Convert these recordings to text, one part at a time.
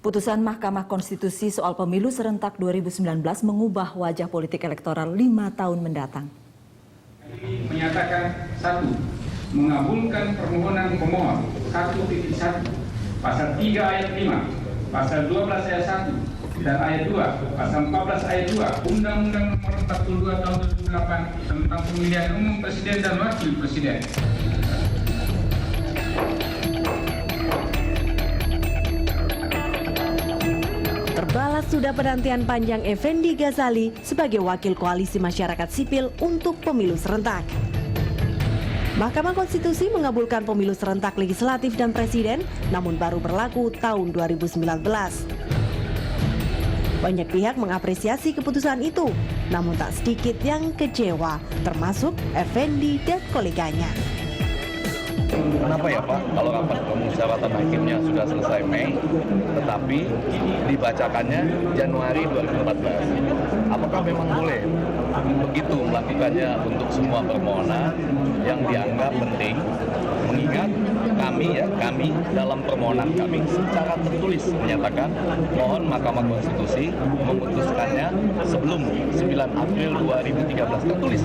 Putusan Mahkamah Konstitusi soal pemilu serentak 2019 mengubah wajah politik elektoral 5 tahun mendatang. Ini menyatakan 1. Mengabulkan permohonan pemohon 1.1 pasal 3 ayat 5, pasal 12 ayat 1 dan ayat 2, pasal 14 ayat 2 Undang-Undang Nomor 42 Tahun 2008 tentang Pemilihan Umum Presiden dan Wakil Presiden. Terbalas sudah penantian panjang Effendi Ghazali sebagai wakil koalisi masyarakat sipil untuk pemilu serentak. Mahkamah Konstitusi mengabulkan pemilu serentak legislatif dan presiden, namun baru berlaku tahun 2019. Banyak pihak mengapresiasi keputusan itu, namun tak sedikit yang kecewa, termasuk Effendi dan koleganya. Kenapa ya Pak, kalau rapat pemusyawaratan hakimnya sudah selesai Mei, tetapi dibacakannya Januari 2014? Apakah memang boleh begitu melakukannya untuk semua permohonan yang dianggap penting? Mengingat kami dalam permohonan kami secara tertulis menyatakan mohon Mahkamah Konstitusi memutuskannya sebelum 9 April 2013 tertulis.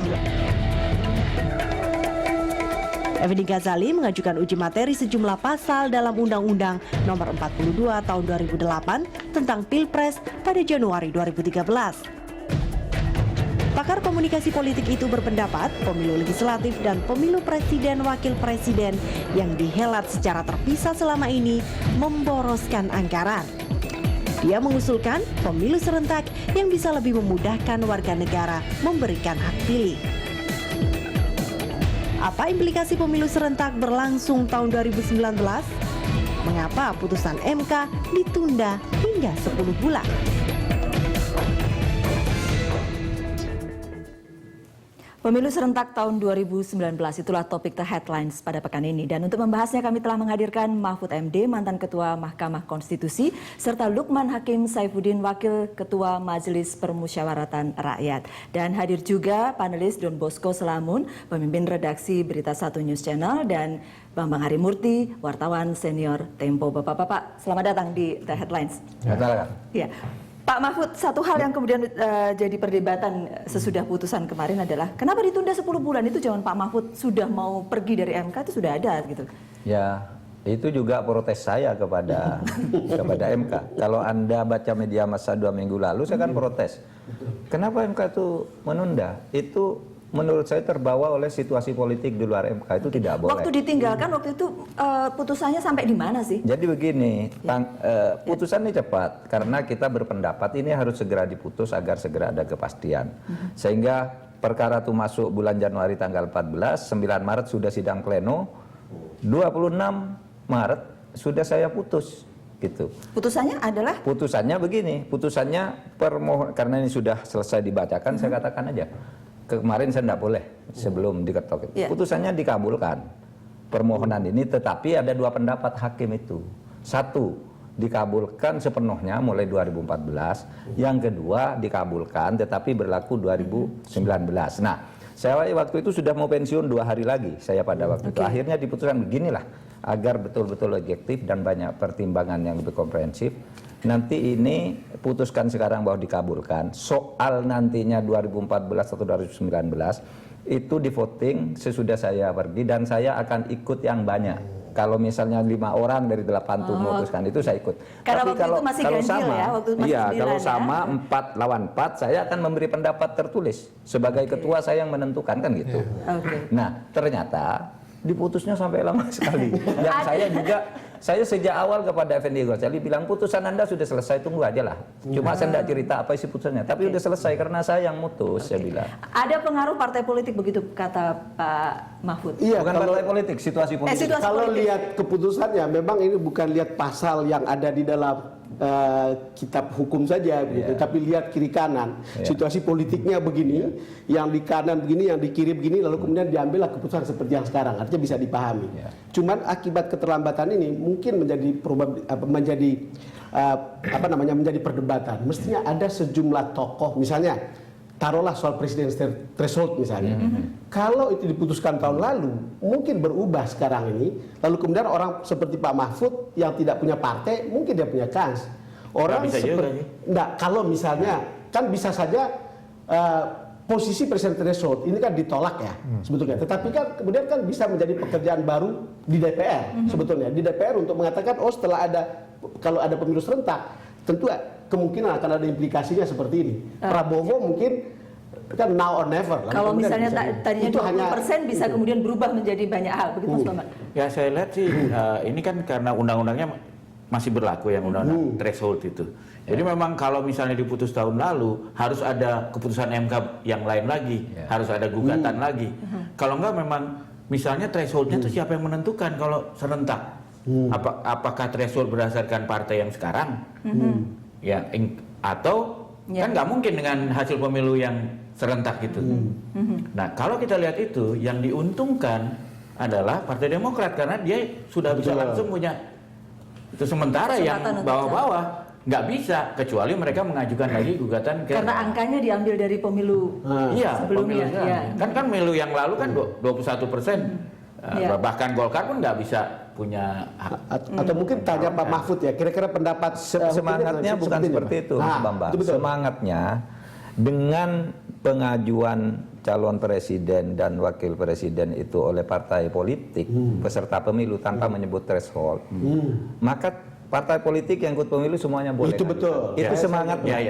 Effendi Ghazali mengajukan uji materi sejumlah pasal dalam Undang-Undang Nomor 42 Tahun 2008 tentang Pilpres pada Januari 2013. Pakar komunikasi politik itu berpendapat pemilu legislatif dan pemilu presiden wakil presiden yang dihelat secara terpisah selama ini memboroskan anggaran. Dia mengusulkan pemilu serentak yang bisa lebih memudahkan warga negara memberikan hak pilih. Apa implikasi pemilu serentak berlangsung tahun 2019? Mengapa putusan MK ditunda hingga 10 bulan? Pemilu serentak tahun 2019 itulah topik The Headlines pada pekan ini. Dan untuk membahasnya kami telah menghadirkan Mahfud MD, mantan Ketua Mahkamah Konstitusi, serta Lukman Hakim Saifuddin, Wakil Ketua Majelis Permusyawaratan Rakyat. Dan hadir juga panelis Don Bosco Selamun, pemimpin redaksi Berita 1 News Channel, dan Bambang Harimurti, wartawan senior Tempo. Bapak-bapak, selamat datang di The Headlines. Selamat datang. Ya. Pak Mahfud, satu hal yang kemudian jadi perdebatan sesudah putusan kemarin adalah kenapa ditunda 10 bulan? Itu zaman Pak Mahfud sudah mau pergi dari MK itu sudah ada gitu. Ya, itu juga protes saya kepada MK. Kalau Anda baca media massa 2 minggu lalu, saya kan protes. Kenapa MK itu menunda? Itu menurut saya terbawa oleh situasi politik di luar MK, itu tidak boleh. Waktu ditinggalkan waktu itu putusannya sampai di mana sih? Jadi begini, putusan ini cepat karena kita berpendapat ini harus segera diputus agar segera ada kepastian. Sehingga perkara itu masuk bulan Januari tanggal 14, 9 Maret sudah sidang pleno, 26 Maret sudah saya putus. Gitu. Putusannya adalah? Putusannya begini, putusannya karena ini sudah selesai dibacakan, saya katakan aja. Kemarin saya tidak boleh sebelum diketok. Putusannya dikabulkan permohonan ini, tetapi ada 2 pendapat hakim itu. 1, dikabulkan sepenuhnya mulai 2014. Yang kedua dikabulkan tetapi berlaku 2019. Nah, saya waktu itu sudah mau pensiun 2 hari lagi saya pada waktu itu. Akhirnya diputuskan beginilah agar betul-betul objektif dan banyak pertimbangan yang lebih komprehensif. Nanti ini putuskan sekarang bahwa dikabulkan. Soal nantinya 2014 atau 2019 itu di voting sesudah saya pergi dan saya akan ikut yang banyak. Kalau misalnya 5 orang dari 8 itu memutuskan itu saya ikut. Karena tapi waktu itu masih ganjil sama, ya, waktu masih iya, 9 kalau ya. sama 4 lawan 4 saya akan memberi pendapat tertulis sebagai ketua saya yang menentukan kan gitu. Nah, ternyata diputusnya sampai lama sekali. Yang saya sejak awal kepada Effendi Ghazali bilang putusan Anda sudah selesai, tunggu aja lah. Cuma saya tidak cerita apa isi putusannya, tapi sudah selesai karena saya yang mutus, saya bilang. Ada pengaruh partai politik begitu kata Pak Mahfud? Iya, bukan partai politik, situasi politik. Kalau lihat keputusannya, memang ini bukan lihat pasal yang ada di dalam kitab hukum saja, gitu. Tapi lihat kiri kanan, situasi politiknya begini, yang di kanan begini, yang di kiri begini, lalu kemudian diambillah keputusan seperti yang sekarang, artinya bisa dipahami. Cuman akibat keterlambatan ini mungkin menjadi perdebatan. Mestinya ada sejumlah tokoh, misalnya taruhlah soal presidential threshold misalnya. Kalau itu diputuskan tahun lalu, mungkin berubah sekarang ini. Lalu kemudian orang seperti Pak Mahfud yang tidak punya partai, mungkin dia punya kans. orang bisa juga nih. enggak, kalau misalnya kan bisa saja posisi presiden threshold ini kan ditolak ya sebetulnya. Tetapi kan kemudian kan bisa menjadi pekerjaan baru di DPR sebetulnya. Di DPR untuk mengatakan setelah kalau ada pemilu serentak tentu kemungkinan akan ada implikasinya seperti ini. Prabowo mungkin kan now or never. Kalau misalnya tadinya 20% bisa kemudian berubah menjadi banyak hal, begitu Mas Bambang? Ya saya lihat sih ini kan karena undang-undangnya masih berlaku yang undang-undang threshold itu. Jadi memang kalau misalnya diputus tahun lalu harus ada keputusan MK yang lain lagi, harus ada gugatan lagi. Kalau enggak memang misalnya thresholdnya itu siapa yang menentukan kalau serentak? Apakah threshold berdasarkan partai yang sekarang? Ya atau kan nggak mungkin dengan hasil pemilu yang serentak gitu. Nah kalau kita lihat itu yang diuntungkan adalah Partai Demokrat karena dia sudah bisa langsung punya itu, sementara yang bawah-bawah nggak bisa kecuali mereka mengajukan lagi gugatan karena angkanya diambil dari pemilu sebelumnya. Kan pemilu yang lalu kan 21%. Bahkan Golkar pun nggak bisa punya atau mungkin tanya Pak Mahfud ya, kira-kira pendapat semangatnya bukan seperti itu, Mas Bambang. Semangatnya dengan pengajuan calon presiden dan wakil presiden itu oleh partai politik peserta pemilu tanpa menyebut threshold, maka partai politik yang ikut pemilu semuanya boleh. Itu betul. Itu semangatnya.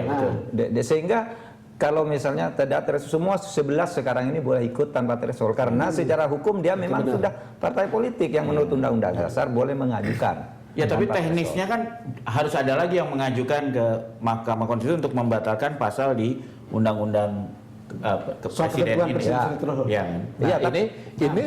Sehingga kalau misalnya tidak threshold, semua 11 sekarang ini boleh ikut tanpa threshold karena secara hukum dia memang sudah partai politik yang menurut Undang-Undang Dasar boleh mengajukan. Ya tapi teknisnya kan harus ada lagi yang mengajukan ke Mahkamah Konstitusi untuk membatalkan pasal di Undang-Undang Presiden ini. Ya, ini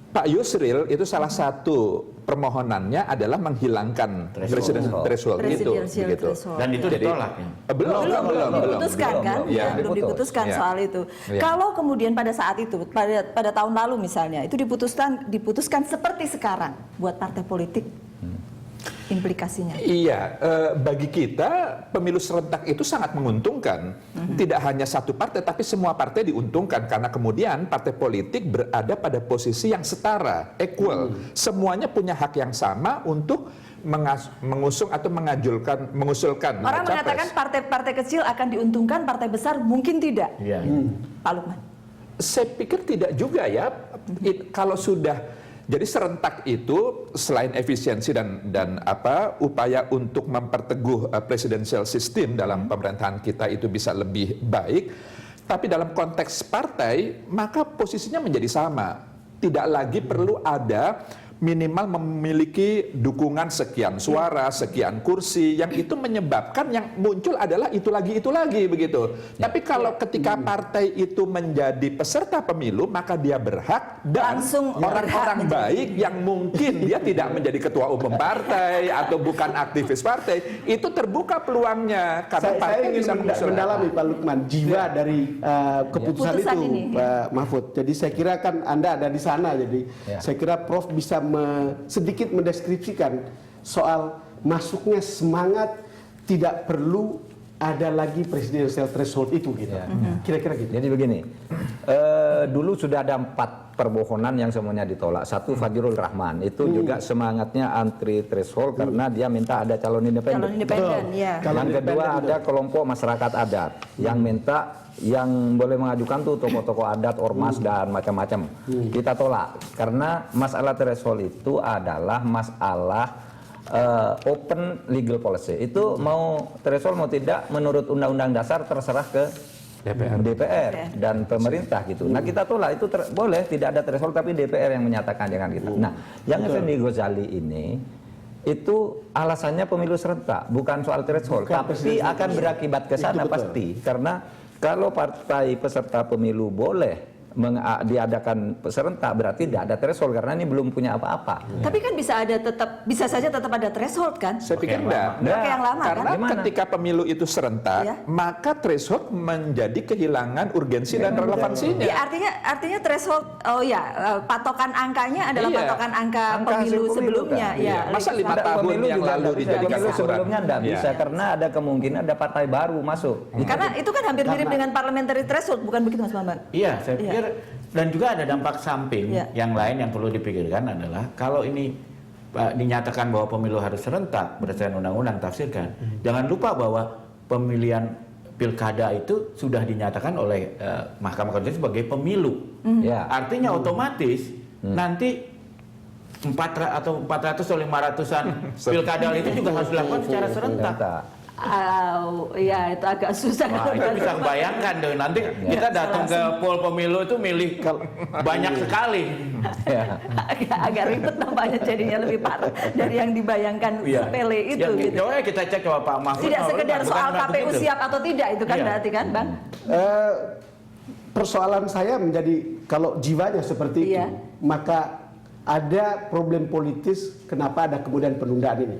Pak Yusril itu salah satu permohonannya adalah menghilangkan presidential threshold itu, begitu. Dan itu ditolak ya? Belum diputuskan kan? Belum diputuskan soal itu. Kalau kemudian pada saat itu, pada tahun lalu misalnya, itu diputuskan seperti sekarang buat partai politik, implikasinya. Iya, bagi kita pemilu serentak itu sangat menguntungkan. Tidak hanya satu partai, tapi semua partai diuntungkan karena kemudian partai politik berada pada posisi yang setara, equal. Semuanya punya hak yang sama untuk mengusung atau mengusulkan. Orang mengatakan partai-partai kecil akan diuntungkan, partai besar mungkin tidak. Pak Lukman. Saya pikir tidak juga ya. Kalau sudah jadi serentak itu selain efisiensi dan upaya untuk memperteguh presidensial system dalam pemerintahan kita itu bisa lebih baik, tapi dalam konteks partai maka posisinya menjadi sama. Tidak lagi perlu ada minimal memiliki dukungan sekian suara, sekian kursi, yang itu menyebabkan yang muncul adalah itu lagi begitu. Tapi kalau ketika partai itu menjadi peserta pemilu, maka dia berhak dan orang-orang baik yang mungkin dia tidak menjadi ketua umum partai atau bukan aktivis partai, itu terbuka peluangnya karena partai bisa mendalami Pak Lukman jiwa dari keputusan itu, Pak Mahfud. Jadi saya kira kan Anda ada di sana, jadi saya kira Prof bisa sedikit mendeskripsikan soal masuknya semangat tidak perlu ada lagi presidensial threshold itu gitu. Kira-kira gitu. Jadi begini, dulu sudah ada 4 permohonan yang semuanya ditolak. Satu Fajrul Rahman itu juga semangatnya antri threshold karena dia minta ada calon independen. Yang kedua ada kelompok masyarakat adat yang minta yang boleh mengajukan tuh tokoh-tokoh adat, ormas dan macam-macam. Kita tolak karena masalah threshold itu adalah masalah open legal policy. Itu mau threshold mau tidak menurut Undang-Undang Dasar terserah ke DPR dan pemerintah gitu. Nah kita tolak itu boleh tidak ada threshold tapi DPR yang menyatakan jangan gitu. Nah yang Effendi Ghazali ini itu alasannya pemilu serentak bukan soal threshold tapi akan berakibat ke sana pasti karena kalau partai peserta pemilu boleh diadakan serentak berarti tidak ada threshold karena ini belum punya apa-apa. Tapi kan bisa saja tetap ada threshold kan? Saya pikir enggak. Yang lama karena kan? ketika pemilu itu serentak, maka threshold menjadi kehilangan urgensi dan relevansinya. Ya, artinya threshold patokan angkanya adalah patokan angka pemilu sebelumnya. Masa 5 tahun yang lalu dijadikan pemilu sebelumnya enggak bisa karena ada kemungkinan ada partai baru masuk. Karena itu kan hampir mirip dengan parliamentary threshold, bukan begitu Mas Bambang? Iya, saya pikir dan juga ada dampak samping yang lain yang perlu dipikirkan adalah kalau ini dinyatakan bahwa pemilu harus serentak berdasarkan undang-undang, tafsirkan. Jangan lupa bahwa pemilihan pilkada itu sudah dinyatakan oleh Mahkamah Konstitusi sebagai pemilu. Artinya otomatis nanti 400 atau 500-an pilkada itu juga harus dilakukan secara serentak. Ya itu agak susah. Wah, itu bisa bayangkan deh, nanti kita datang ke pol pemilu itu milih banyak sekali. Agak ribet nampaknya, jadinya lebih parah dari yang dibayangkan sepele itu. Gitu. Coba kita cek coba Pak Mahfud. Tidak sekedar soal KPU siap atau tidak itu kan berarti kan Bang? Persoalan saya menjadi kalau jiwanya seperti itu, maka ada problem politis kenapa ada kemudian penundaan ini.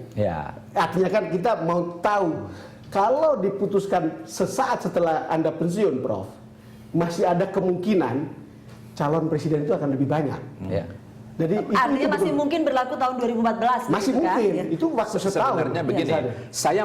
Artinya kan kita mau tahu kalau diputuskan sesaat setelah Anda pensiun, Prof, masih ada kemungkinan calon presiden itu akan lebih banyak. Jadi artinya masih mungkin berlaku tahun 2014. Masih gitu mungkin. kan? Itu waktu setahun. Sebenarnya begini, saya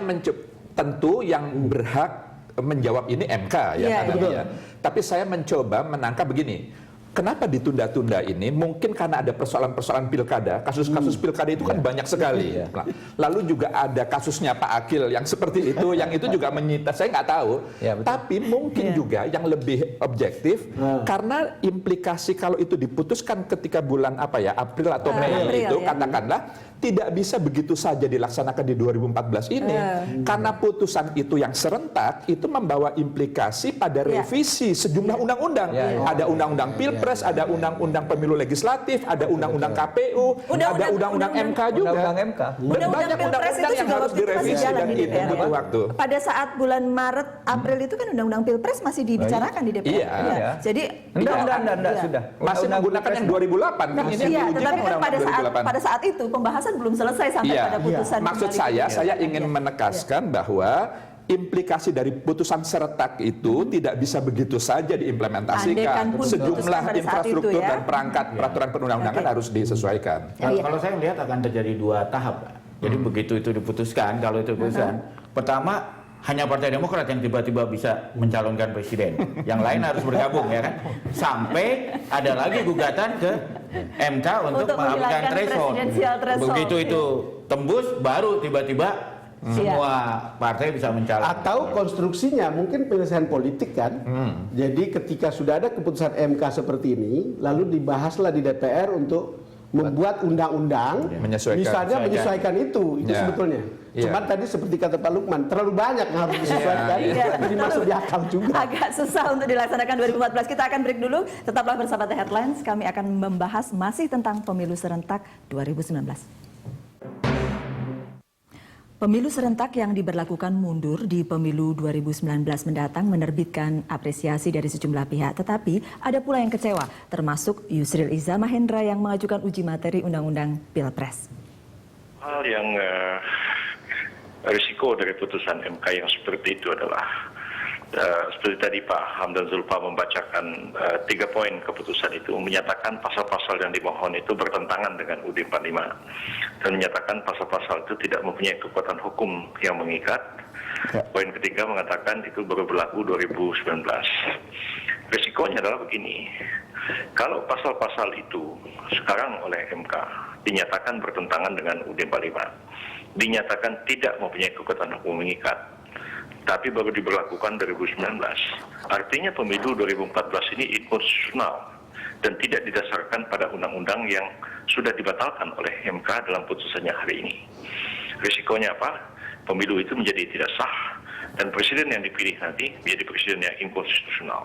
tentu yang berhak menjawab ini MK ya. Tapi saya mencoba menangkap begini. Kenapa ditunda-tunda ini? Mungkin karena ada persoalan-persoalan pilkada. Kasus-kasus pilkada itu kan banyak sekali. Nah, lalu juga ada kasusnya Pak Akil yang seperti itu, yang itu juga menyita. Saya nggak tahu. Tapi mungkin juga yang lebih objektif, karena implikasi kalau itu diputuskan ketika bulan April atau Mei itu, katakanlah tidak bisa begitu saja dilaksanakan di 2014 ini. Karena putusan itu yang serentak, itu membawa implikasi pada revisi sejumlah undang-undang. Ada undang-undang Pilpres, ada undang-undang pemilu legislatif, ada undang-undang KPU, ada undang-undang MK juga. Dan banyak undang-undang yang harus direvisi dan itu butuh waktu. Pada saat bulan Maret, April itu kan undang-undang Pilpres masih dibicarakan di DPR. Jadi enggak sudah. Masih menggunakan yang 2008 kan ini. Iya, tetapi kan pada saat itu pembahasan belum selesai sampai pada putusan. Maksud saya ingin menegaskan bahwa implikasi dari putusan serentak itu tidak bisa begitu saja diimplementasikan. Sejumlah infrastruktur dan perangkat peraturan perundang-undangan harus disesuaikan. Kalau saya melihat akan terjadi 2 tahap. Jadi begitu itu diputuskan, kalau itu diputuskan, pertama hanya Partai Demokrat yang tiba-tiba bisa mencalonkan presiden. Yang lain harus bergabung ya kan. Sampai ada lagi gugatan ke MK untuk menghapuskan threshold. Begitu itu tembus, baru tiba-tiba semua partai bisa mencalonkan. Atau konstruksinya mungkin penyelesaian politik kan. Jadi ketika sudah ada keputusan MK seperti ini, lalu dibahaslah di DPR untuk membuat undang-undang, misalnya menyesuaikan itu sebetulnya. Cuman tadi seperti kata Pak Lukman, terlalu banyak yang harus disesuaikan, jadi masuk di akal juga. Agak susah untuk dilaksanakan 2014. Kita akan break dulu, tetaplah bersama The Headlines. Kami akan membahas masih tentang pemilu serentak 2019. Pemilu serentak yang diberlakukan mundur di pemilu 2019 mendatang menerbitkan apresiasi dari sejumlah pihak. Tetapi ada pula yang kecewa, termasuk Yusril Iza Mahendra yang mengajukan uji materi Undang-Undang Pilpres. Hal yang risiko dari putusan MK yang seperti itu adalah seperti tadi Pak Hamdan Zulfa membacakan 3 poin keputusan itu, menyatakan pasal-pasal yang dimohon itu bertentangan dengan UUD 45 dan menyatakan pasal-pasal itu tidak mempunyai kekuatan hukum yang mengikat. Poin ketiga mengatakan itu baru berlaku 2019. Risikonya adalah begini, kalau pasal-pasal itu sekarang oleh MK dinyatakan bertentangan dengan UUD 45, dinyatakan tidak mempunyai kekuatan hukum mengikat, tapi baru diberlakukan 2019. Artinya pemilu 2014 ini inkonstitusional dan tidak didasarkan pada undang-undang yang sudah dibatalkan oleh MK dalam putusannya hari ini. Risikonya apa? Pemilu itu menjadi tidak sah dan presiden yang dipilih nanti menjadi presiden yang inkonstitusional.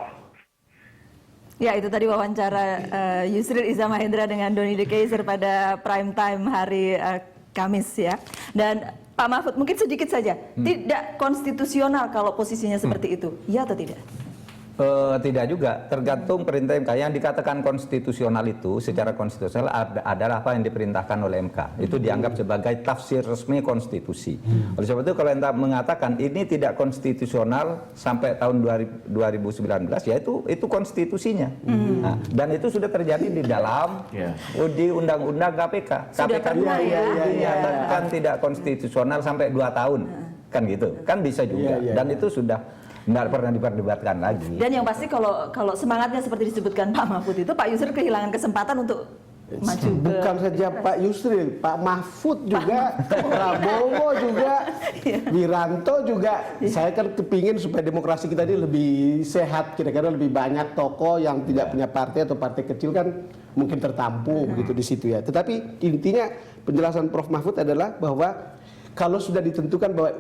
Ya, itu tadi wawancara Yusril Iza Mahendra dengan Doni De Keyser pada prime time hari Kamis ya. Dan Pak Mahfud, mungkin sedikit saja, tidak konstitusional kalau posisinya seperti itu, iya atau tidak? Tidak juga, tergantung perintah MK. Yang dikatakan konstitusional itu secara konstitusional adalah apa yang diperintahkan oleh MK. Itu dianggap sebagai tafsir resmi konstitusi. Oleh sebab itu kalau MK mengatakan ini tidak konstitusional sampai tahun 2019, ya itu konstitusinya. Nah, dan itu sudah terjadi di dalam di Undang-Undang KPK. Sudah KPK pernah dinyatakan tidak konstitusional sampai 2 tahun. Kan gitu, kan bisa juga. Dan itu sudah nggak pernah diperdebatkan lagi. Dan yang pasti kalau semangatnya seperti disebutkan Pak Mahfud itu, Pak Yusril kehilangan kesempatan untuk maju ke... Bukan saja Pak Yusril, Pak Mahfud juga, Prabowo juga, Wiranto juga. Saya kan kepingin supaya demokrasi kita ini lebih sehat, kira-kira lebih banyak tokoh yang tidak punya partai atau partai kecil kan mungkin tertampung begitu di situ ya. Tetapi intinya penjelasan Prof Mahfud adalah bahwa kalau sudah ditentukan bahwa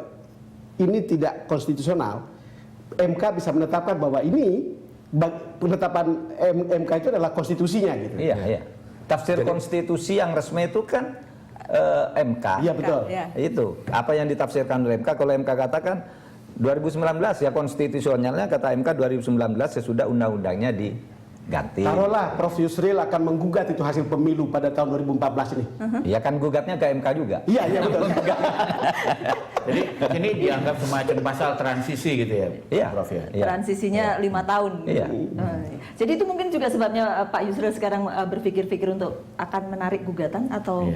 ini tidak konstitusional, MK bisa menetapkan bahwa ini penetapan MK itu adalah konstitusinya gitu. Iya, iya. Tafsir konstitusi yang resmi itu kan MK. Iya betul. Itu apa yang ditafsirkan oleh MK. Kalau MK katakan 2019 ya konstitusionalnya, kata MK 2019 sesudah undang-undangnya diganti. Taruhlah Prof Yusril akan menggugat itu hasil pemilu pada tahun 2014 ini. Iya kan gugatnya ke MK juga. Iya betul. Jadi ini dianggap semacam pasal transisi gitu ya, Iya. Prof ya. Iya. Transisinya 5 tahun. Iya. Jadi itu mungkin juga sebabnya Pak Yusril sekarang berpikir-pikir untuk akan menarik gugatan atau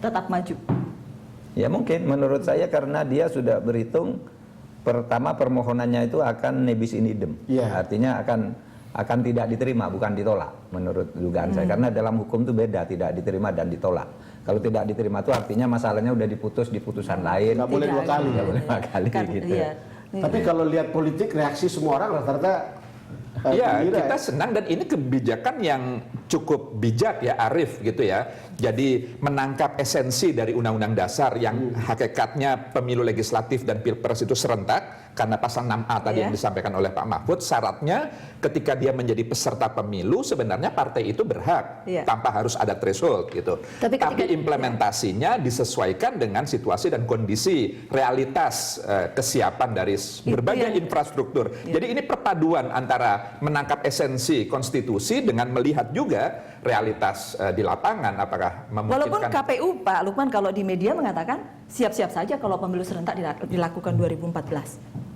tetap maju. Ya mungkin menurut saya karena dia sudah berhitung pertama permohonannya itu akan nebis in idem. Iya. Artinya akan tidak diterima, bukan ditolak menurut dugaan saya. Karena dalam hukum itu beda, tidak diterima dan ditolak. Kalau tidak diterima itu artinya masalahnya udah diputus di putusan lain. Nggak boleh dua kali. Nggak boleh dua kali gitu. Iya. Tapi kalau lihat politik, reaksi semua orang rata-rata Ya, gembira, kita senang dan ini kebijakan yang cukup bijak ya, arif gitu ya. Jadi menangkap esensi dari Undang-Undang Dasar yang hakikatnya pemilu legislatif dan pilpres itu serentak karena pasal 6A tadi yang disampaikan oleh Pak Mahfud, syaratnya ketika dia menjadi peserta pemilu sebenarnya partai itu berhak tanpa harus ada threshold gitu. Tapi implementasinya disesuaikan dengan situasi dan kondisi realitas kesiapan dari berbagai infrastruktur. Jadi ini perpaduan antara menangkap esensi konstitusi dengan melihat juga realitas di lapangan apakah memungkinkan. Walaupun KPU Pak Lukman kalau di media mengatakan siap-siap saja kalau pemilu serentak dilakukan 2014.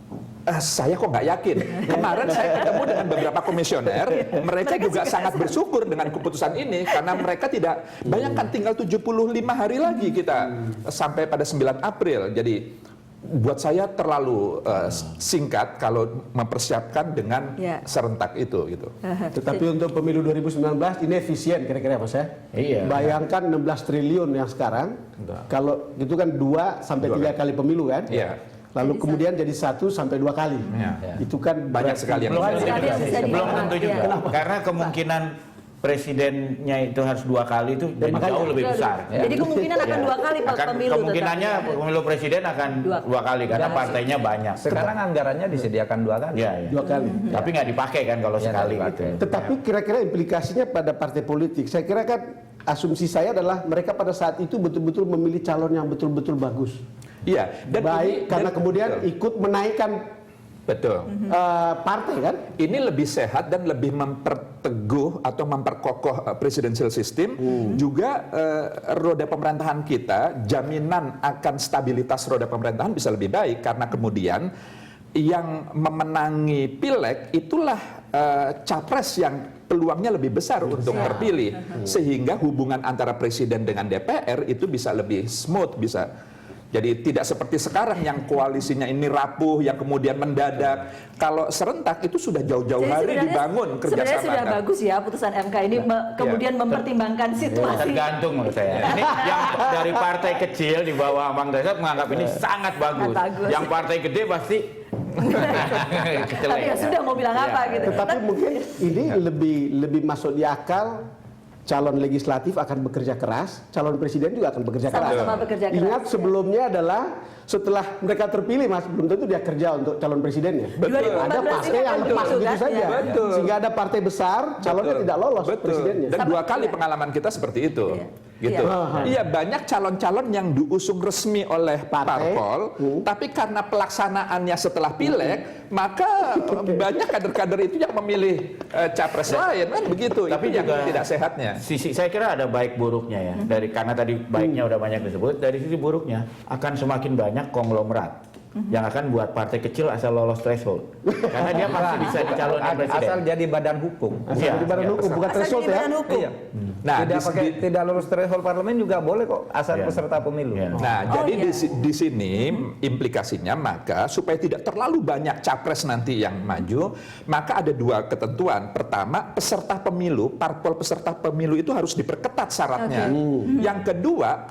Saya kok nggak yakin. Kemarin saya ketemu dengan beberapa komisioner, mereka juga sangat bersyukur dengan keputusan ini karena mereka tidak, bayangkan tinggal 75 hari lagi kita sampai pada 9 April. Jadi buat saya terlalu singkat kalau mempersiapkan dengan serentak itu gitu. Tetapi untuk pemilu 2019 ini efisien kira-kira Mas ya. Iya. Bayangkan 16 triliun yang sekarang, kalau itu kan 2 sampai 3 kali pemilu kan. Iya. Lalu kemudian jadi 1 sampai 2 kali. Itu kan Banyak sekali yang Belum tentu juga. Karena kemungkinan presidennya itu harus 2 kali itu jadi jauh lebih besar. Jadi kemungkinan akan 2 kali pemilu. Kemungkinannya pemilu presiden akan 2 kali karena partainya banyak. Sekarang anggarannya disediakan 2 kali. Iya. 2 kali. Tapi nggak dipakai kan kalau sekali gitu. Tetapi kira-kira implikasinya pada partai politik, saya kira kan asumsi saya adalah mereka pada saat itu betul-betul memilih calon yang betul-betul bagus. Iya. Dan baik karena kemudian ikut menaikkan partai kan. Ini lebih sehat dan lebih memperteguh atau memperkokoh presidensial system. Juga roda pemerintahan kita, jaminan akan stabilitas roda pemerintahan bisa lebih baik karena kemudian yang memenangi pileg itulah capres yang peluangnya lebih besar untuk terpilih, sehingga hubungan antara presiden dengan DPR itu bisa lebih smooth, bisa. Jadi tidak seperti sekarang yang koalisinya ini rapuh, yang kemudian mendadak. Kalau serentak itu sudah jauh-jauh hari dibangun kerjasama. Sebenarnya sudah bagus ya putusan MK ini kemudian mempertimbangkan situasi. Tergantung menurut saya. Ini yang dari partai kecil di bawah Bang Desat menganggap ini sangat bagus. Yang partai gede pasti tapi ya sudah mau bilang apa gitu. Tetapi mungkin ini lebih masuk di akal. Calon legislatif akan bekerja keras, calon presiden juga akan bekerja keras. Sama-sama bekerja keras. Ingat sebelumnya adalah setelah mereka terpilih, Mas, belum tentu dia kerja untuk calon presidennya. Ada partai yang lepas begitu saja. Sehingga ada partai besar, calonnya tidak lolos presidennya. Dan 2 kali pengalaman kita seperti itu. Gitu. Iya, banyak calon-calon yang diusung resmi oleh parpol, tapi karena pelaksanaannya setelah pileg, maka banyak kader-kader itu yang memilih capres lain kan begitu. Tapi itu yang juga tidak sehatnya. Sisi saya kira ada baik buruknya ya. Dari karena tadi baiknya udah banyak disebut, dari sisi buruknya akan semakin banyak konglomerat. yang akan buat partai kecil asal lolos threshold. Karena dia pasti bisa dicalonkan presiden. Asal jadi badan hukum. Asal Iya, jadi badan iya, hukum, bukan Asal threshold jadi ya. badan hukum. Iya. Nah, tidak lulus threshold parlemen juga boleh kok asal Iya. peserta pemilu. Iya. Nah, jadi iya. di sini implikasinya maka supaya tidak terlalu banyak capres nanti yang maju, maka ada dua ketentuan. Pertama, peserta pemilu, parpol peserta pemilu itu harus diperketat syaratnya. Yang kedua,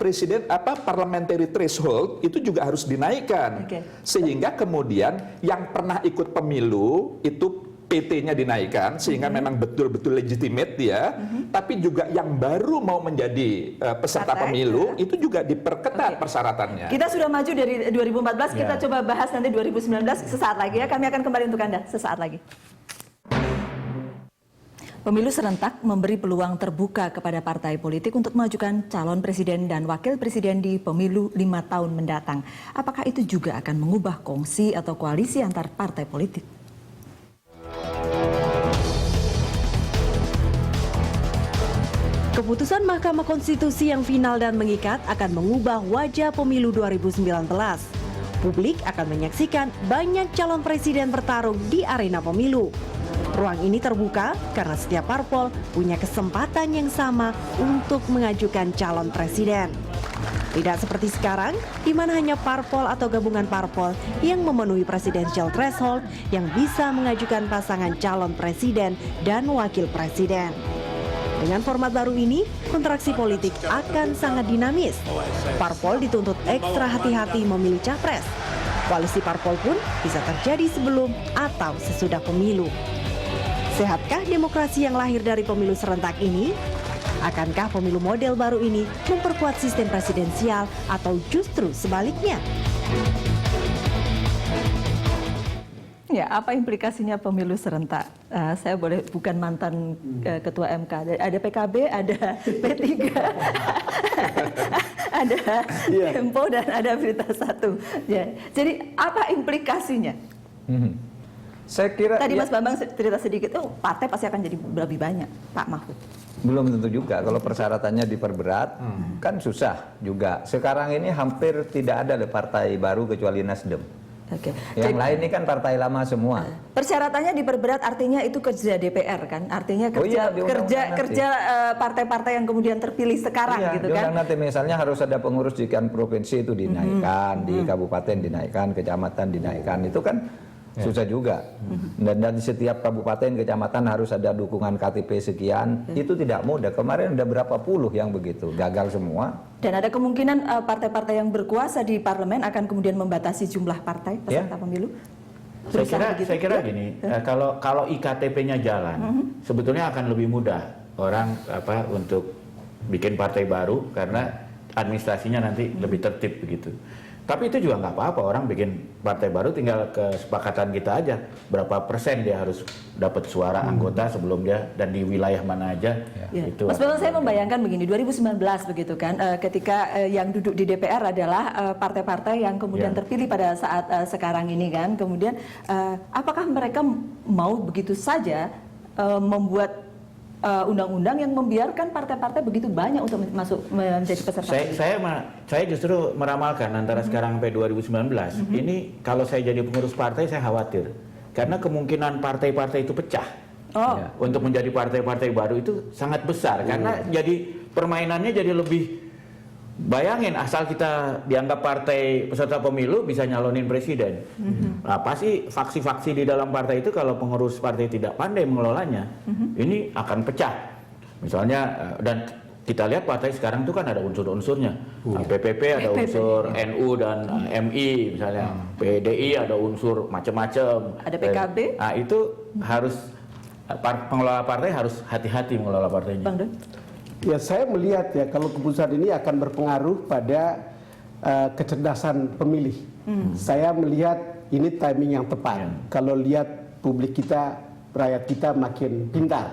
parliamentary threshold itu juga harus dinaikkan. Oke. Sehingga kemudian yang pernah ikut pemilu itu PT-nya dinaikkan sehingga memang betul-betul legitimate dia, tapi juga yang baru mau menjadi peserta Partai, pemilu itu juga diperketat Oke. persyaratannya. Kita sudah maju dari 2014, kita Ya. coba bahas nanti 2019 sesaat lagi ya. Kami akan kembali untuk Anda sesaat lagi. Pemilu serentak memberi peluang terbuka kepada partai politik untuk mengajukan calon presiden dan wakil presiden di pemilu 5 tahun mendatang. Apakah itu juga akan mengubah kongsi atau koalisi antar partai politik? Keputusan Mahkamah Konstitusi yang final dan mengikat akan mengubah wajah pemilu 2019. Publik akan menyaksikan banyak calon presiden bertarung di arena pemilu. Ruang ini terbuka karena setiap parpol punya kesempatan yang sama untuk mengajukan calon presiden. Tidak seperti sekarang, di mana hanya parpol atau gabungan parpol yang memenuhi presidential threshold yang bisa mengajukan pasangan calon presiden dan wakil presiden. Dengan format baru ini, kontraksi politik akan sangat dinamis. Parpol dituntut ekstra hati-hati memilih capres. Koalisi parpol pun bisa terjadi sebelum atau sesudah pemilu. Sehatkah demokrasi yang lahir dari pemilu serentak ini? Akankah pemilu model baru ini memperkuat sistem presidensial atau justru sebaliknya? Ya, apa implikasinya pemilu serentak? Saya boleh bukan mantan ketua MK. Ada PKB, ada P3, ada Tempo dan ada Berita Satu. Ya. Jadi apa implikasinya? Saya kira Tadi ya, Mas Bambang cerita sedikit, partai pasti akan jadi lebih banyak, Pak Mahfud. belum tentu juga kalau persyaratannya diperberat kan susah juga. Sekarang ini hampir tidak ada partai baru kecuali Nasdem. Oke. Yang lain ini kan partai lama semua. Persyaratannya diperberat artinya itu kerja DPR kan? Artinya Oh iya, di undang-undang kerja partai-partai yang kemudian terpilih sekarang Iya, gitu di kan? undang nanti misalnya harus ada pengurus di kan provinsi itu dinaikkan, di kabupaten dinaikkan, kecamatan dinaikkan, itu kan susah juga. Dan di setiap kabupaten, kecamatan harus ada dukungan KTP sekian, itu tidak mudah. Kemarin ada berapa puluh yang begitu, gagal semua. Dan ada kemungkinan partai-partai yang berkuasa di parlemen akan kemudian membatasi jumlah partai peserta pemilu? Berusaha begitu? Saya kira gini, kalau iktp-nya jalan, sebetulnya akan lebih mudah orang untuk bikin partai baru karena administrasinya nanti lebih tertib begitu. Tapi itu juga nggak apa-apa, orang bikin partai baru tinggal kesepakatan kita aja berapa persen dia harus dapat suara anggota sebelum dia dan di wilayah mana aja. Ya. Itu Mas Bambang, saya membayangkan begini, 2019 begitu kan, ketika yang duduk di DPR adalah partai-partai yang kemudian terpilih pada saat sekarang ini kan, kemudian apakah mereka mau begitu saja membuat undang-undang yang membiarkan partai-partai begitu banyak untuk masuk menjadi peserta? Saya justru meramalkan antara sekarang sampai 2019 ini kalau saya jadi pengurus partai saya khawatir karena kemungkinan partai-partai itu pecah untuk menjadi partai-partai baru itu sangat besar karena jadi permainannya jadi lebih. Bayangin asal kita dianggap partai peserta pemilu bisa nyalonin presiden. Nah, pasti faksi-faksi di dalam partai itu kalau pengurus partai tidak pandai mengelolanya, ini akan pecah. Misalnya dan kita lihat partai sekarang itu kan ada unsur-unsurnya. PPP ada unsur NU dan MI misalnya. PDI ada unsur macam-macam. Ada PKB. Nah, itu harus pengelola partai harus hati-hati mengelola partainya. Bang Don? Ya, saya melihat ya kalau keputusan ini akan berpengaruh pada kecerdasan pemilih. Saya melihat ini timing yang tepat. Kalau lihat publik kita, rakyat kita makin pintar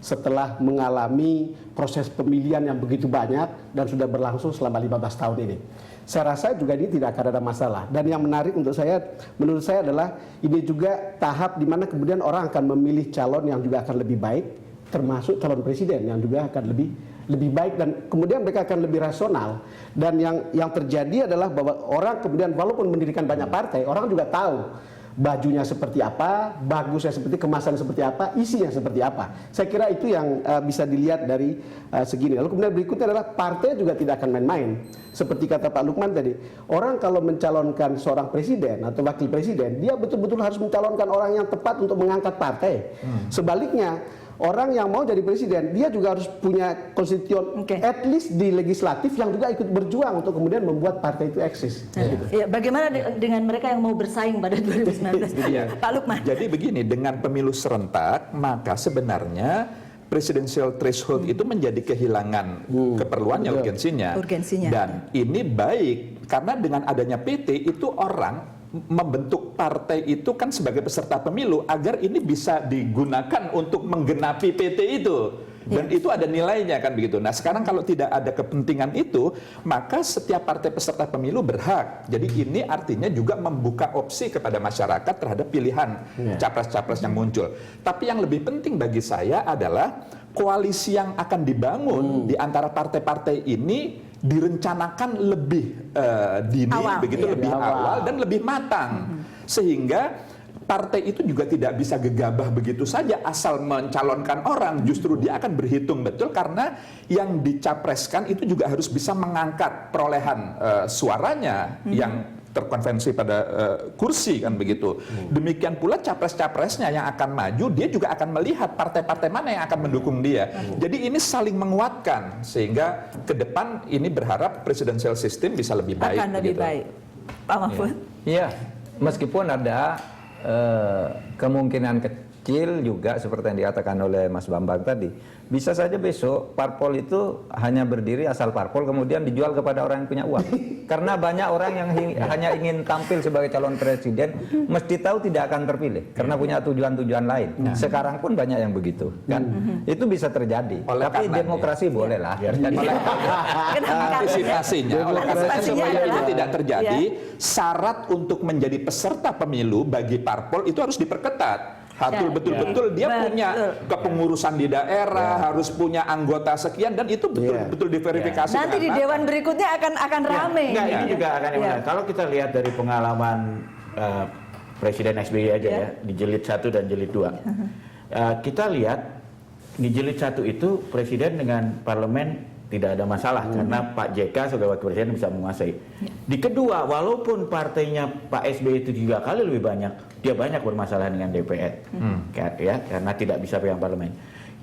setelah mengalami proses pemilihan yang begitu banyak dan sudah berlangsung selama 15 tahun ini. Saya rasa juga ini tidak akan ada masalah. Dan yang menarik menurut saya adalah ini juga tahap di mana kemudian orang akan memilih calon yang juga akan lebih baik, termasuk calon presiden yang juga akan lebih lebih baik dan kemudian mereka akan lebih rasional. Dan yang terjadi adalah bahwa orang kemudian walaupun mendirikan banyak partai, orang juga tahu bajunya seperti apa, bagusnya seperti, kemasan seperti apa, isinya seperti apa. Saya kira itu yang bisa dilihat dari segini. Lalu kemudian berikutnya adalah partai juga tidak akan main-main. Seperti kata Pak Lukman tadi, orang kalau mencalonkan seorang presiden atau wakil presiden, dia betul-betul harus mencalonkan orang yang tepat untuk mengangkat partai. Sebaliknya, orang yang mau jadi presiden, dia juga harus punya konstituen, at least di legislatif yang juga ikut berjuang untuk kemudian membuat partai itu eksis. Ya, bagaimana dengan mereka yang mau bersaing pada 2019? Pak Lukman. Jadi begini, dengan pemilu serentak, maka sebenarnya presidensial threshold itu menjadi kehilangan keperluannya, urgensinya. Dan ini baik, karena dengan adanya PT itu orang membentuk partai itu kan sebagai peserta pemilu agar ini bisa digunakan untuk menggenapi PT itu. Dan itu ada nilainya kan begitu. Nah sekarang kalau tidak ada kepentingan itu, maka setiap partai peserta pemilu berhak. Jadi ini artinya juga membuka opsi kepada masyarakat terhadap pilihan capres-capres yang muncul. Tapi yang lebih penting bagi saya adalah koalisi yang akan dibangun di antara partai-partai ini direncanakan lebih dini, lebih awal dan lebih matang. Sehingga partai itu juga tidak bisa gegabah begitu saja asal mencalonkan orang, justru dia akan berhitung betul karena yang dicapreskan itu juga harus bisa mengangkat perolehan suaranya yang terkonvensi pada kursi kan begitu. Demikian pula capres-capresnya yang akan maju, dia juga akan melihat partai-partai mana yang akan mendukung dia. Jadi ini saling menguatkan sehingga ke depan ini berharap presidensial system bisa lebih baik. Akan lebih baik. Pak Mahfud. Iya, meskipun ada kemungkinan kecil juga seperti yang dikatakan oleh Mas Bambang tadi, bisa saja besok parpol itu hanya berdiri asal parpol kemudian dijual kepada orang yang punya uang. Karena banyak orang yang hanya ingin tampil sebagai calon presiden, mesti tahu tidak akan terpilih karena punya tujuan-tujuan lain. Sekarang pun banyak yang begitu, kan? Itu bisa terjadi. Tapi demokrasi boleh lah. Antisipasinya, oleh karena supaya itu tidak terjadi, syarat untuk menjadi peserta pemilu bagi parpol itu harus diperketat. Harus betul-betul dia punya kepengurusan di daerah, harus punya anggota sekian dan itu betul-betul diverifikasi. Nanti di dewan berikutnya akan rame. Ini juga akan Kalau kita lihat dari pengalaman Presiden SBY aja ya, di jilid 1 dan jilid 2. Kita lihat di jilid 1 itu presiden dengan parlemen tidak ada masalah karena Pak JK sebagai wakil presiden bisa menguasai. Di kedua, walaupun partainya Pak SBY itu 3 kali lebih banyak, dia banyak bermasalah dengan DPR, karena tidak bisa pegang parlemen.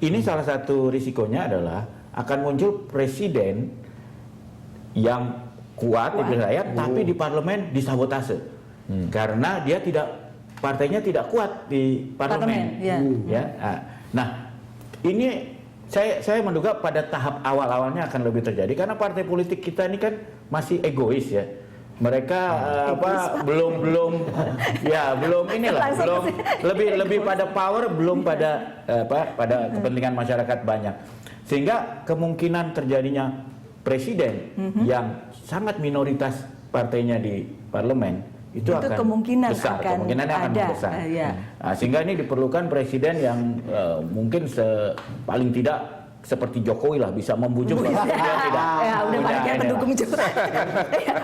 Ini salah satu risikonya adalah akan muncul presiden yang kuat di wilayah, tapi di parlemen disabotase, karena dia partainya tidak kuat di parlemen. Nah, ini saya menduga pada tahap awal-awalnya akan lebih terjadi karena partai politik kita ini kan masih egois ya. Mereka belum lebih pada power, belum pada pada kepentingan masyarakat banyak. Sehingga kemungkinan terjadinya presiden yang sangat minoritas partainya di parlemen itu akan kemungkinan besar, kemungkinannya akan besar. Nah, sehingga ini diperlukan presiden yang mungkin paling tidak seperti Jokowi lah bisa membujuk udah banyak yang mendukung juga.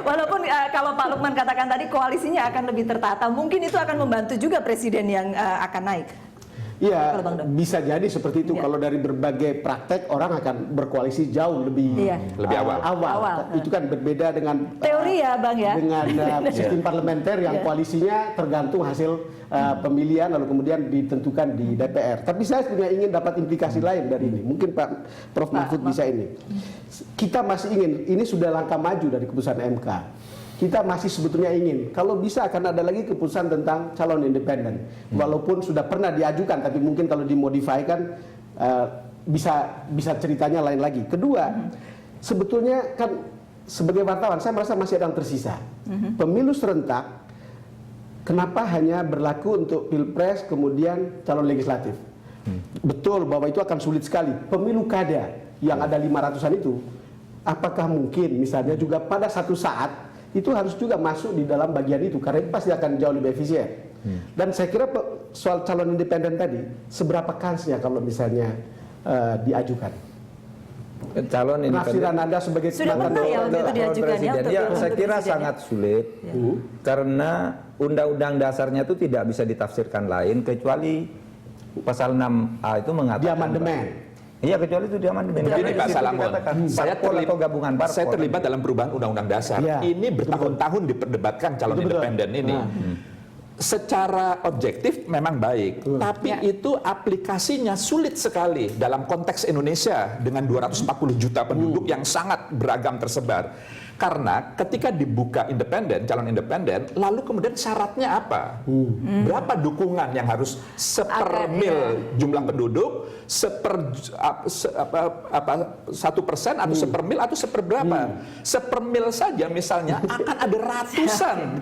Walaupun kalau Pak Lukman katakan tadi koalisinya akan lebih tertata, mungkin itu akan membantu juga presiden yang akan naik. Iya, bisa jadi seperti itu. Kalau dari berbagai praktek orang akan berkoalisi jauh lebih awal. Itu kan berbeda dengan teori ya, Bang ya. Dengan sistem parlementer yang koalisinya tergantung hasil pemilihan lalu kemudian ditentukan di DPR. Tapi saya sebenarnya ingin dapat implikasi lain dari ini. Mungkin Pak Prof Mahfud bisa ini. Kita masih ingin, ini sudah langkah maju dari keputusan MK. Kita masih sebetulnya ingin, kalau bisa akan ada lagi keputusan tentang calon independen. Walaupun sudah pernah diajukan, tapi mungkin kalau dimodifikasikan bisa ceritanya lain lagi. Kedua, sebetulnya kan sebagai wartawan saya merasa masih ada yang tersisa. Pemilu serentak, kenapa hanya berlaku untuk pilpres kemudian calon legislatif? Betul bahwa itu akan sulit sekali. Pemilu kada yang ada 500-an itu, apakah mungkin misalnya juga pada satu saat itu harus juga masuk di dalam bagian itu karena itu pasti akan jauh lebih efisien. Dan saya kira soal calon independen tadi, seberapa kansnya kalau misalnya diajukan? calon penafsiran independen. Anda sebagai Sudah pernah ya waktu itu diajukan ya untuk Ya, saya kira presiden, sangat sulit karena undang-undang dasarnya itu tidak bisa ditafsirkan lain kecuali pasal 6A itu mengatakan di amandemen. Iya, kecuali itu di amandemen. Begini Karena Pak di situ Salamon, dikatakan saya parpol atau gabungan parpol. saya terlibat dalam perubahan undang-undang dasar. Ya. Ini bertahun-tahun diperdebatkan calon Betul-betul. independen ini. Secara objektif memang baik, tapi itu aplikasinya sulit sekali dalam konteks Indonesia dengan 240 juta penduduk yang sangat beragam tersebar. Karena ketika dibuka independen, calon independen, lalu kemudian syaratnya apa? Berapa dukungan yang harus sepermil jumlah penduduk, 1% atau sepermil atau seperberapa? Sepermil saja misalnya akan ada ratusan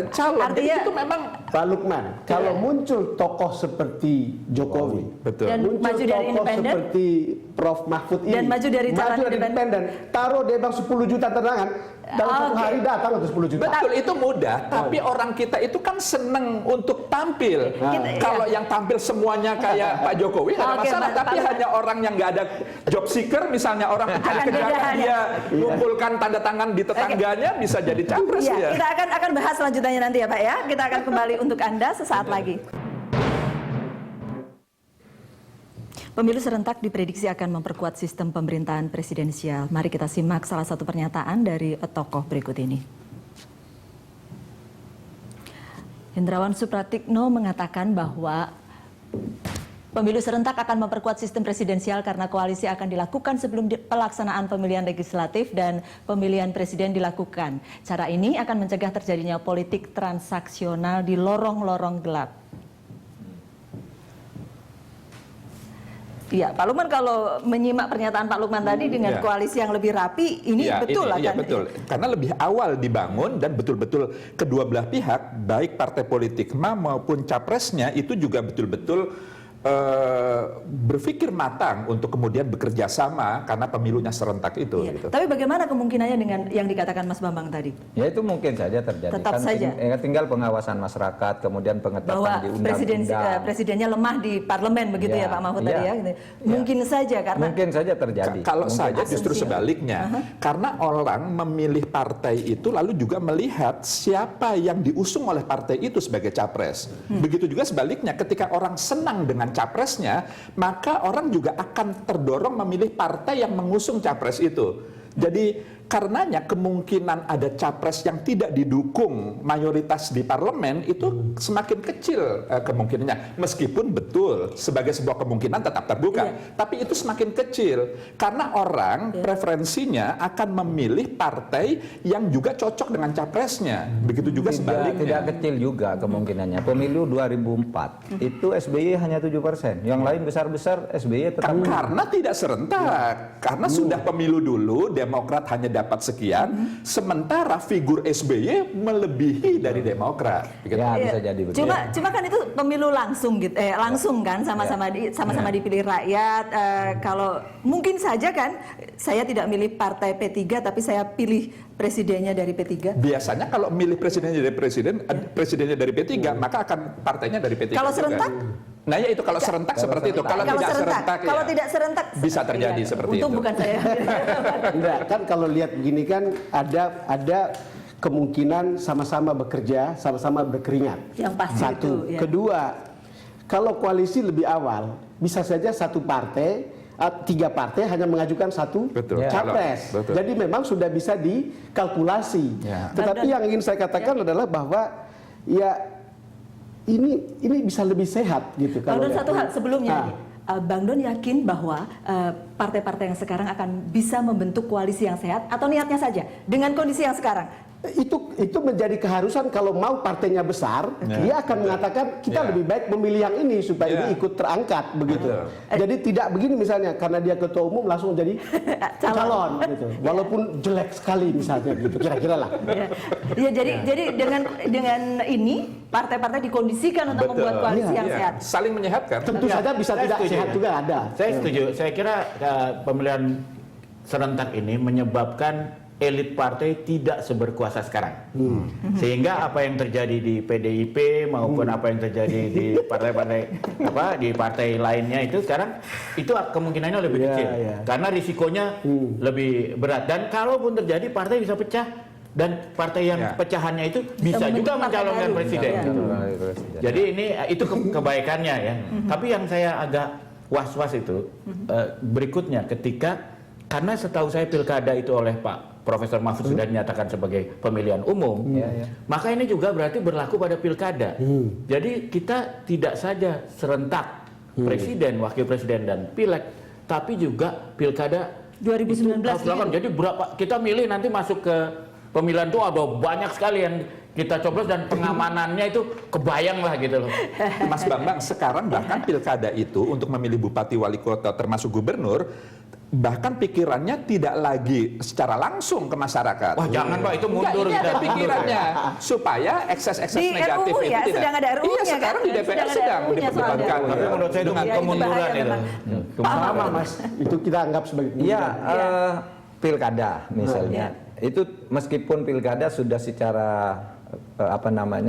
calon. Jadi Artinya, itu memang Pak Lukman, kalau muncul tokoh seperti Jokowi, betul. Dan muncul maju dari tokoh independen, seperti Prof Mahfud ini, dan maju dari calon independen, taruh dia bang 10 juta tendangan, dalam satu hari datang untuk 10 juta. Betul, itu mudah, tapi orang kita itu kan seneng untuk tampil. Kalau yang tampil semuanya kayak Pak Jokowi nggak ada masalah, tapi hanya orang yang nggak ada job seeker, misalnya orang kejar-kejaran dia mengumpulkan tanda tangan di tetangganya bisa jadi capres ya, ya. kita akan bahas selanjutnya nanti ya Pak ya. Kita akan kembali untuk Anda sesaat lagi. Pemilu serentak diprediksi akan memperkuat sistem pemerintahan presidensial. Mari kita simak salah satu pernyataan dari tokoh berikut ini. Hendrawan Supratikno mengatakan bahwa pemilu serentak akan memperkuat sistem presidensial karena koalisi akan dilakukan sebelum pelaksanaan pemilihan legislatif dan pemilihan presiden dilakukan. Cara ini akan mencegah terjadinya politik transaksional di lorong-lorong gelap. Iya, Pak Lukman, kalau menyimak pernyataan Pak Lukman tadi dengan koalisi yang lebih rapi, ini betul lah kan? Iya betul, karena lebih awal dibangun dan betul-betul kedua belah pihak, baik partai politik maupun capresnya itu juga betul-betul berpikir matang untuk kemudian bekerja sama karena pemilunya serentak itu. Gitu. Tapi bagaimana kemungkinannya dengan yang dikatakan Mas Bambang tadi? Ya itu mungkin saja terjadi. Tetap saja. Tinggal pengawasan masyarakat, kemudian Bahwa pengetatan di undang-undang. presidennya lemah di parlemen begitu ya Pak Mahfud tadi ya. Mungkin saja karena mungkin saja terjadi. Kalau mungkin. saja justru sebaliknya, karena orang memilih partai itu lalu juga melihat siapa yang diusung oleh partai itu sebagai capres. Begitu juga sebaliknya, ketika orang senang dengan capresnya, maka orang juga akan terdorong memilih partai yang mengusung capres itu. Jadi karenanya kemungkinan ada capres yang tidak didukung mayoritas di parlemen itu semakin kecil kemungkinannya. Meskipun betul sebagai sebuah kemungkinan tetap terbuka, tapi itu semakin kecil karena orang preferensinya akan memilih partai yang juga cocok dengan capresnya. Begitu juga sebaliknya. Tidak kecil juga kemungkinannya. Pemilu 2004 itu SBY hanya 7%, yang lain besar-besar SBY tetap. Karena tidak serentak, karena sudah pemilu dulu Demokrat hanya dapat sekian, sementara figur SBY melebihi dari Demokrat. Ya, bisa jadi begitu. Cuma kan itu pemilu langsung gitu, langsung kan sama-sama dipilih rakyat. Kalau mungkin saja kan saya tidak milih partai P3 tapi saya pilih presidennya dari P3. Biasanya kalau milih presidennya dari P3, maka akan partainya dari P3. Kalau juga. serentak? Nah ya itu kalau serentak seperti itu. Kalau tidak serentak, bisa terjadi seperti itu. Untung bukan saya. Enggak, kan kalau lihat begini kan ada kemungkinan sama-sama bekerja, sama-sama berkeringat. Yang pasti Satu. itu, ya. Kedua, kalau koalisi lebih awal, bisa saja satu partai, 3 partai hanya mengajukan satu capres. Betul. Jadi memang sudah bisa dikalkulasi. Tetapi yang ingin saya katakan adalah bahwa ya ini bisa lebih sehat gitu. Bang Don, satu hal sebelumnya, Bang Don yakin bahwa partai-partai yang sekarang akan bisa membentuk koalisi yang sehat atau niatnya saja dengan kondisi yang sekarang? Itu menjadi keharusan kalau mau partainya besar, dia akan mengatakan kita lebih baik memilih yang ini supaya ini ikut terangkat begitu. Jadi tidak begini misalnya karena dia ketua umum langsung jadi calon gitu. Walaupun jelek sekali misalnya gitu kira-kira lah. Ya, jadi dengan ini partai-partai dikondisikan untuk membuat koalisi yang sehat. Saling menyehatkan. Tentu saja bisa tidak sehat juga ada. Saya setuju. Saya kira pemilihan serentak ini menyebabkan elit partai tidak seberkuasa sekarang. Sehingga apa yang terjadi di PDIP maupun apa yang terjadi di partai-partai di partai lainnya itu sekarang itu kemungkinannya lebih kecil. Karena risikonya lebih berat, dan kalaupun terjadi partai bisa pecah, dan partai yang pecahannya itu bisa juga mencalonkan presiden. Jadi ini itu kebaikannya ya. Tapi yang saya agak was-was itu berikutnya karena setahu saya pilkada itu oleh Pak Profesor Mahfud sudah dinyatakan sebagai pemilihan umum, maka ini juga berarti berlaku pada pilkada. Jadi kita tidak saja serentak presiden, wakil presiden dan pileg, tapi juga pilkada 2019. Jadi berapa kita milih nanti masuk ke pemilihan itu ada banyak sekali yang kita coblos dan pengamanannya itu kebayang lah gitu loh. Mas Bambang, sekarang bahkan pilkada itu untuk memilih bupati, wali kota termasuk gubernur, bahkan pikirannya tidak lagi secara langsung ke masyarakat. Wah jangan Pak, itu mundur. Ini ada pikirannya supaya ekses-ekses Di negatif RUU itu ya, tidak. sedang ada RUU-nya Iya, sekarang kan? di DPR Sedang ada sedang RUU-nya diperdebatkan. soalnya. Tapi menurut saya dengan Ini kemunduran bahaya itu. memang. Sama Mas, itu kita anggap sebagai Iya, pilkada misalnya. Itu meskipun pilkada sudah secara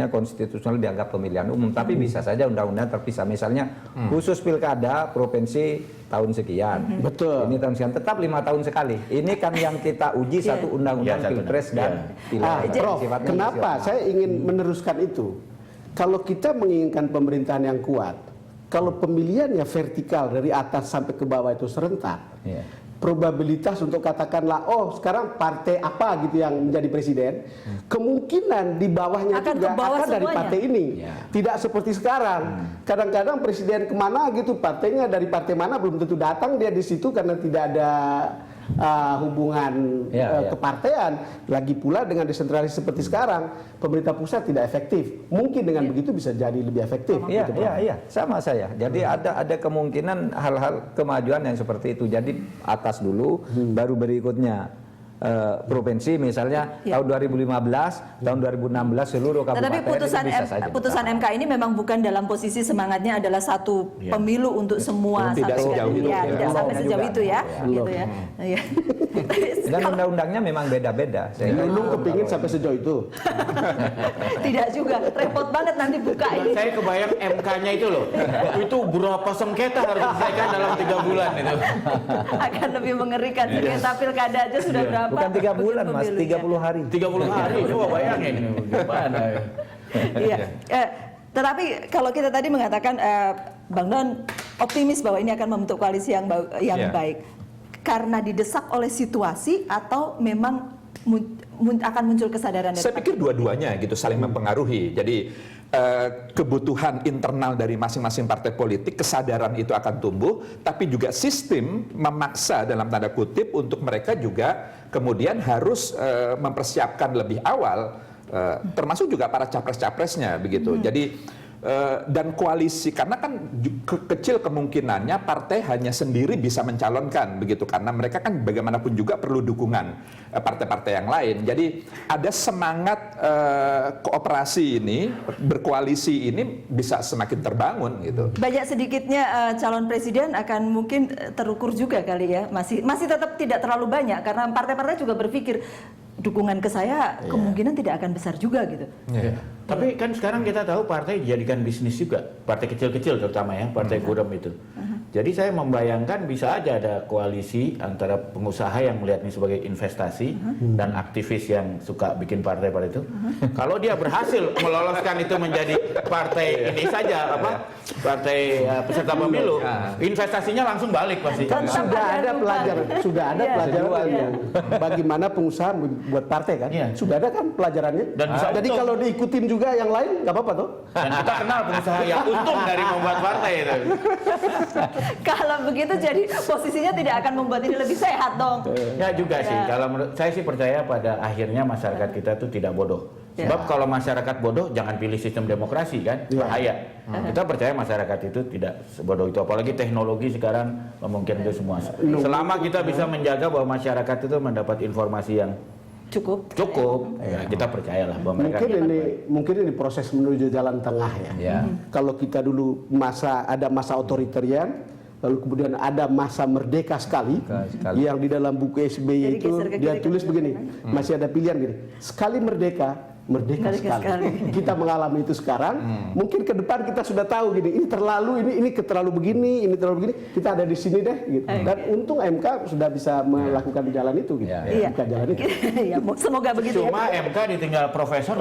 konstitusional dianggap pemilihan umum, tapi bisa saja undang-undang terpisah. Misalnya khusus pilkada provinsi tahun sekian. Betul. Ini tahun sekian, tetap 5 tahun sekali. Ini kan yang kita uji satu undang-undang pilpres dan pileg. Prof, Sifatnya kenapa nasional. saya ingin meneruskan itu? Kalau kita menginginkan pemerintahan yang kuat, kalau pemilihannya vertikal dari atas sampai ke bawah itu serentak, probabilitas untuk katakanlah sekarang partai apa gitu yang menjadi presiden, kemungkinan di bawahnya Akan juga ke bawah akan dari semuanya. partai ini. Tidak seperti sekarang. Kadang-kadang presiden kemana gitu, partainya dari partai mana belum tentu datang dia di situ karena tidak ada hubungan kepartean. Lagi pula dengan desentralisasi seperti sekarang, pemerintah pusat tidak efektif. Mungkin dengan begitu bisa jadi lebih efektif. Iya, gitu, Prof. iya, sama saya. Jadi ada kemungkinan hal-hal kemajuan yang seperti itu. Jadi atas dulu, baru berikutnya provinsi misalnya tahun 2015, tahun 2016 seluruh kabupaten. Tetapi putusan MK ini memang bukan dalam posisi semangatnya adalah satu pemilu untuk semua. Tidak sejauh itu. Tidak sampai sejauh itu ya. Gitu ya. Iya. Dan undang-undangnya memang beda-beda. Dulu kepingin sampai sejauh itu. Tidak juga, repot banget nanti buka ini. Saya kebayang MK-nya itu loh, itu berapa sengketa harus diselesaikan dalam 3 bulan itu. Akan lebih mengerikan. Sengketa pilkada aja sudah berapa? Bukan 3 bulan Mas, 30 hari. 30 hari, coba bayangin gimana. Iya. Tetapi kalau kita tadi mengatakan Bang Don optimis bahwa ini akan membentuk koalisi yang baik, karena didesak oleh situasi atau memang akan muncul kesadaran dari Saya pikir dua-duanya gitu saling mempengaruhi. Jadi kebutuhan internal dari masing-masing partai politik, kesadaran itu akan tumbuh, tapi juga sistem memaksa dalam tanda kutip untuk mereka juga kemudian harus mempersiapkan lebih awal, termasuk juga para capres-capresnya begitu. Jadi dan koalisi, karena kan kecil kemungkinannya partai hanya sendiri bisa mencalonkan begitu, karena mereka kan bagaimanapun juga perlu dukungan partai-partai yang lain. Jadi ada semangat kooperasi ini, berkoalisi ini bisa semakin terbangun gitu. banyak sedikitnya calon presiden akan mungkin terukur juga kali ya, masih tetap tidak terlalu banyak karena partai-partai juga berpikir dukungan ke saya kemungkinan tidak akan besar juga gitu. Tapi kan sekarang kita tahu partai dijadikan bisnis juga, partai kecil-kecil terutama ya, partai gurem itu. Jadi saya membayangkan bisa aja ada koalisi antara pengusaha yang melihat ini sebagai investasi dan aktivis yang suka bikin partai pada itu. Kalau dia berhasil meloloskan itu menjadi partai ini saja partai peserta pemilu, investasinya langsung balik pasti. Sudah ada pelajaran bagaimana pengusaha buat partai kan? Sudah ada kan pelajarannya. Dan bisa jadi untung. kalau diikutin juga yang lain nggak apa-apa tuh. Dan kita kenal pengusaha yang untung dari membuat partai itu. Kalau begitu jadi posisinya tidak akan membuat ini lebih sehat dong. Ya juga sih, kalau menurut saya sih percaya pada akhirnya masyarakat kita tuh tidak bodoh. Sebab kalau masyarakat bodoh jangan pilih sistem demokrasi kan, bahaya. Kita percaya masyarakat itu tidak sebodoh itu, apalagi teknologi sekarang memungkinkan itu semua. Selama kita bisa menjaga bahwa masyarakat itu mendapat informasi yang cukup, ya, kita percayalah bahwa mereka Mungkin ini proses menuju jalan tengah ya. Kalau kita dulu ada masa otoritarian, lalu kemudian ada masa merdeka sekali. Yang di dalam buku SBY itu dia tulis begini, masih ada pilihan gini, sekali merdeka sekali. Kita mengalami itu sekarang. Mungkin ke depan kita sudah tahu gini, ini terlalu, ini terlalu begini, ini terlalu begini. Kita ada di sini deh. Gitu. Dan untung MK sudah bisa melakukan jalan itu. Gitu. Bukan jalan itu. Ya, semoga begitu. Cuma MK ditinggal profesor.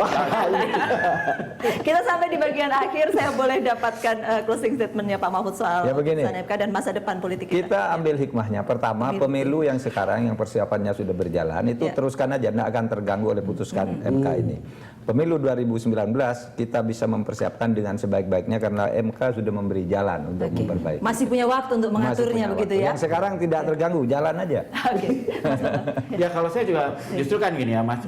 Kita sampai di bagian akhir. Saya boleh dapatkan closing statementnya Pak Mahfud soal putusan MK dan masa depan politik kita. Kita ambil hikmahnya. Pertama, pemilu yang sekarang yang persiapannya sudah berjalan itu teruskan aja, tidak akan terganggu oleh putusan MK ini. Pemilu 2019 kita bisa mempersiapkan dengan sebaik-baiknya karena MK sudah memberi jalan untuk memperbaiki. Masih punya waktu untuk mengaturnya begitu ya. Yang sekarang tidak terganggu, jalan aja. Ya kalau saya juga justru kan gini ya Mas,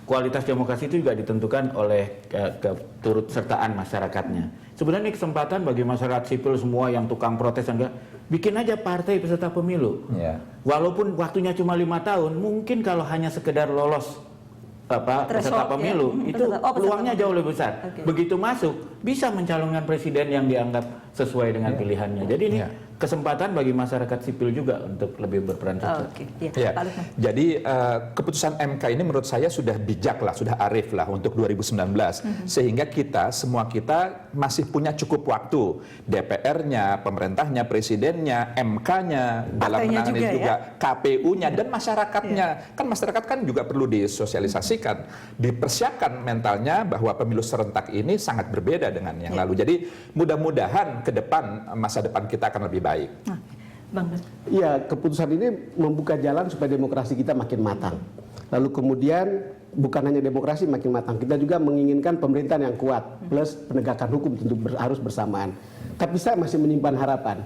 kualitas demokrasi itu juga ditentukan oleh keturut sertaan masyarakatnya. Sebenarnya kesempatan bagi masyarakat sipil semua yang tukang protes enggak, bikin aja partai peserta pemilu. Walaupun waktunya cuma 5 tahun, mungkin kalau hanya sekedar lolos peserta pemilu itu peluangnya jauh lebih besar. Begitu masuk bisa mencalonkan presiden yang dianggap sesuai dengan pilihannya. Jadi ini kesempatan bagi masyarakat sipil juga untuk lebih berperan serta. Jadi keputusan MK ini menurut saya sudah bijak lah, sudah arif lah untuk 2019. Sehingga semua kita masih punya cukup waktu. DPR-nya, pemerintahnya, presidennya, MK-nya, dalam menangani juga KPU-nya dan masyarakatnya. Kan masyarakat kan juga perlu disosialisasikan, dipersiapkan mentalnya bahwa pemilu serentak ini sangat berbeda dengan yang lalu. Jadi mudah-mudahan ke depan masa depan kita akan lebih baik. Iya, keputusan ini membuka jalan supaya demokrasi kita makin matang. Lalu kemudian bukan hanya demokrasi makin matang, kita juga menginginkan pemerintahan yang kuat plus penegakan hukum tentu harus bersamaan. Tapi saya masih menyimpan harapan.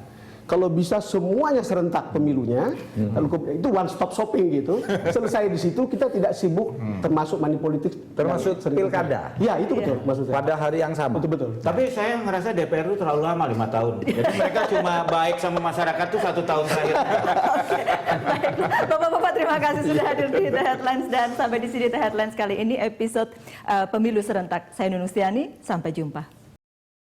Kalau bisa semuanya serentak pemilunya, lalu itu one stop shopping gitu, selesai di situ kita tidak sibuk termasuk money politik, termasuk pilkada. Ya itu betul maksud saya. Pada hari yang sama. Betul. Tapi saya ngerasa DPR itu terlalu lama 5 tahun. Jadi mereka cuma baik sama masyarakat tuh 1 tahun terakhir. Baik, Bapak-bapak terima kasih sudah hadir di The Headlines dan sampai di sini The Headlines kali ini episode pemilu serentak. Saya Nunung Stiani, sampai jumpa.